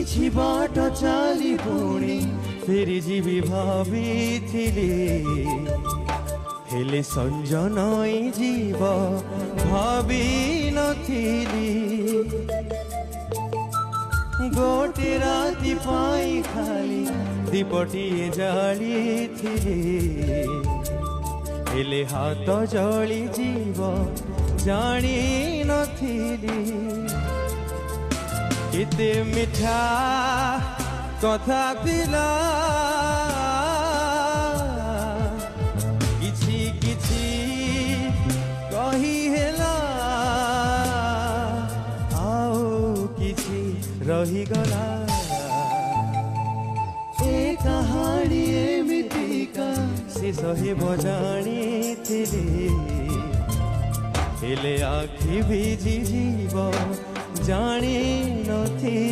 किछि बाट चाली पुणी फेरी जीवी भाविथिली हेले संजनई जीव भावी नथिली गोटे राति पाई खाली दीपटिए जाली थिली हेले हाथ जली जीव जानी नथिली केते मिठा कथा थिला किछि किछि कही हेला आओ किछि रही गला ए कहानी एमितिका से सहे बजाणी थिली हेले आखि भिजी जीव जानी नथिली।